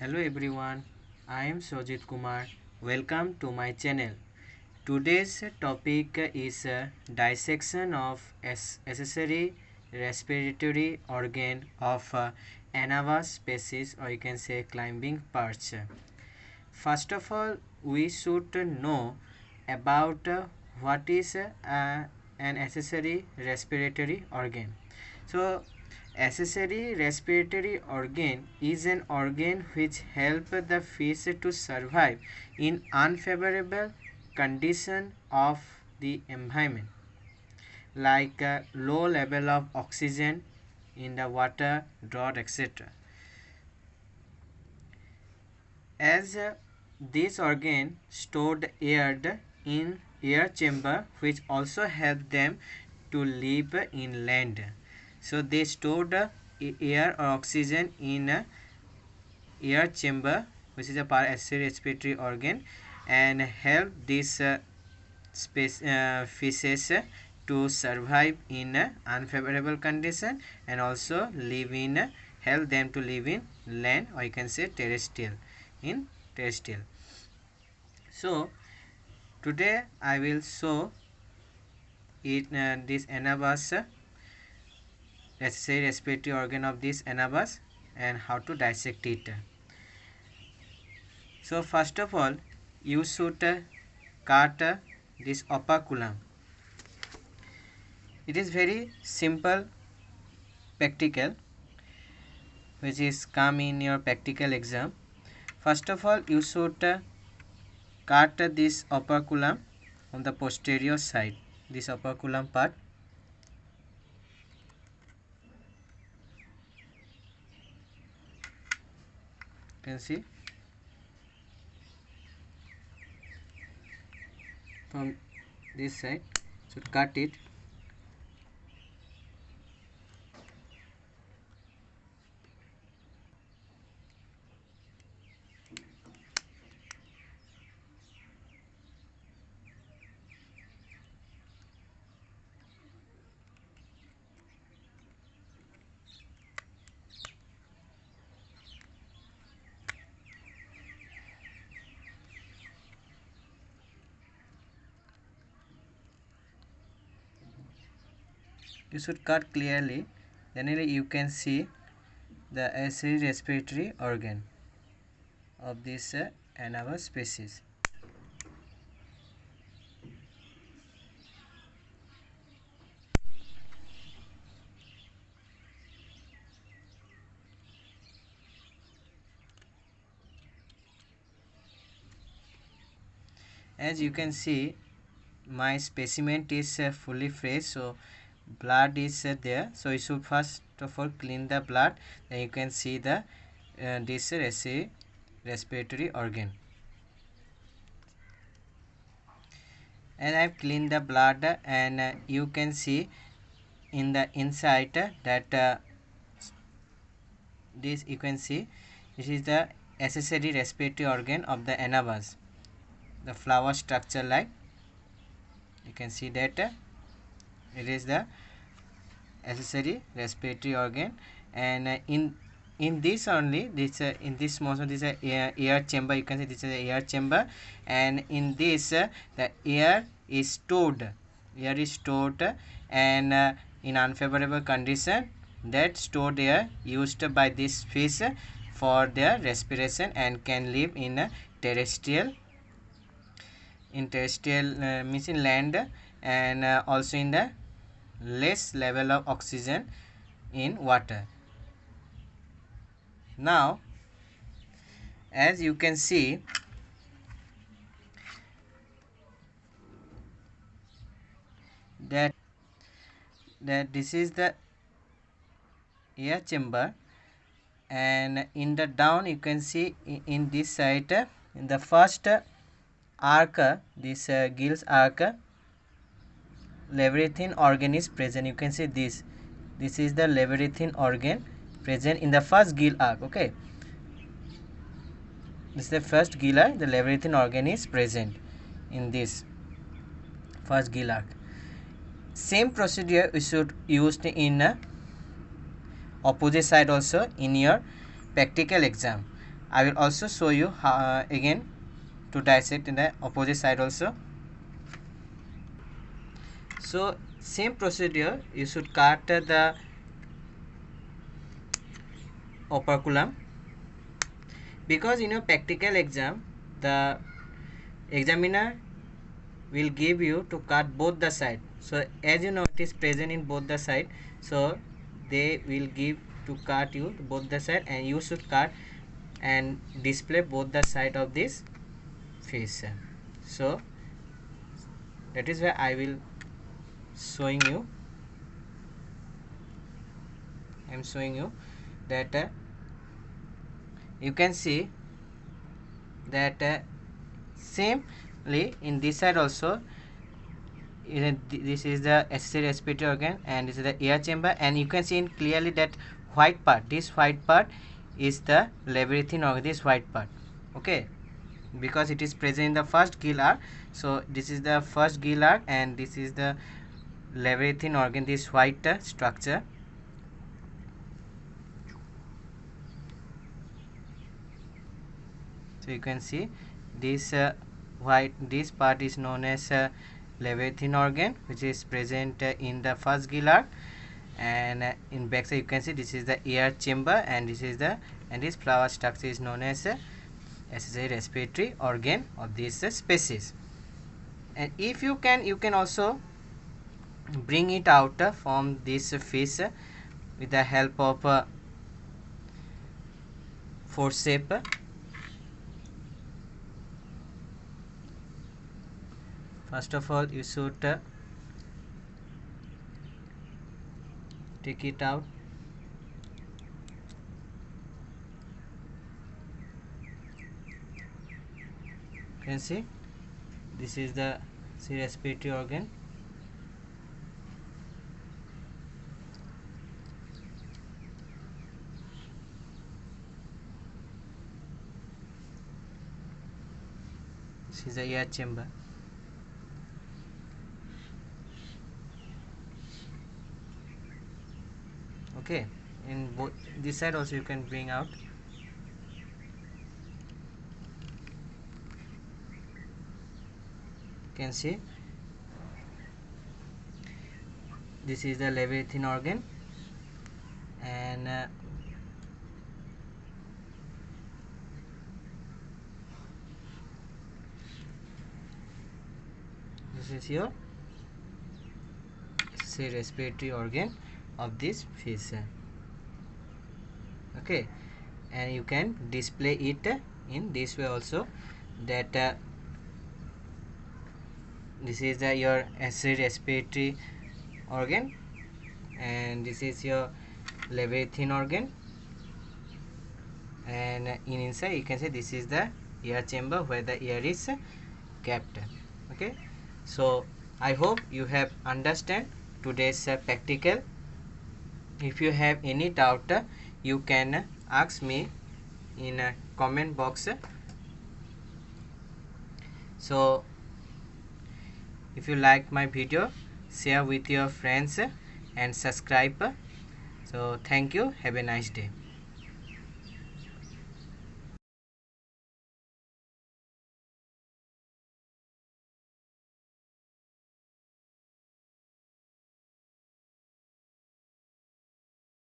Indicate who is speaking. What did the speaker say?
Speaker 1: Hello everyone, I am Sojit Kumar. Welcome to my channel. Today's topic is dissection of accessory respiratory organ of Anavas species, or you can say climbing perch. First of all, we should know about what is an accessory respiratory organ. So, accessory respiratory organ is an organ which helps the fish to survive in unfavorable condition of the environment, like low level of oxygen in the water, drought, etc. As this organ stored air in air chamber, which also help them to live in land. So they stored air or oxygen in air chamber, which is a paraspiratory respiratory organ, and help these fishes to survive in unfavorable condition, and also live in help them to live in land, or you can say terrestrial, in terrestrial. So today I will show it this Anabas accessory respiratory organ of this Anabas and how to dissect it. So first of all, you should cut this operculum. It is very simple practical which is come in your practical exam. First of all, you should cut this operculum on the posterior side, this operculum part. You can see from this side, should cut it. You should cut clearly, then you can see the accessory respiratory organ of this Anavas species. As you can see, my specimen is fully fresh, so blood is there. So you should first of all clean the blood, then you can see the this respiratory organ. And I have cleaned the blood, and you can see in the inside that this you can see this is the accessory respiratory organ of the Anavas, the flower structure like. You can see that it is the accessory respiratory organ, and in this only this in this motion this is a air chamber. You can see this is a air chamber, and in this the air is stored, and in unfavorable condition, that stored air used by this fish for their respiration and can live in terrestrial means in land, and also in the less level of oxygen in water. Now as you can see that this is the air chamber, and in the down you can see in this side in the first arc, this gills arc, labyrinthine organ is present. You can see this is the labyrinthine organ present in the first gill arc. Okay, this is the first gill arc. The labyrinthine organ is present in this first gill arc. Same procedure we should use in opposite side also in your practical exam. I will also show you how, again to dissect in the opposite side also. So same procedure, you should cut the operculum, because in your practical exam the examiner will give you to cut both the side. So as you know it is present in both the side, so they will give to cut you both the side, and you should cut and display both the side of this face. So that is why I will showing you. I am showing you that you can see that samely in this side also, this is the accessory respiratory organ and this is the air chamber, and you can see in clearly that white part, this white part is the labyrinthine organ, this white part, okay, because it is present in the first gill arch. So this is the first gill arch and this is the labyrinthine organ, this white structure. So you can see this white, this part is known as labyrinthine organ, which is present in the first gill arch, and in back side you can see this is the air chamber, and this is the, and this flower structure is known as accessory respiratory organ of this species. And if you can, you can also bring it out from this fish with the help of forceps. First of all, you should take it out. You can see this is the respiratory organ. This is the air chamber. Okay, in both this side also you can bring out. You can see this is the labyrinthine organ, and this is your respiratory organ of this fish. Okay, and you can display it in this way also, that this is your accessory respiratory organ, and this is your labyrinthine organ, and in inside you can say this is the air chamber where the air is kept. Okay, so I hope you have understand today's practical. If you have any doubt, you can ask me in a comment box. So if you like my video, share with your friends and subscribe. So thank you, have a nice day.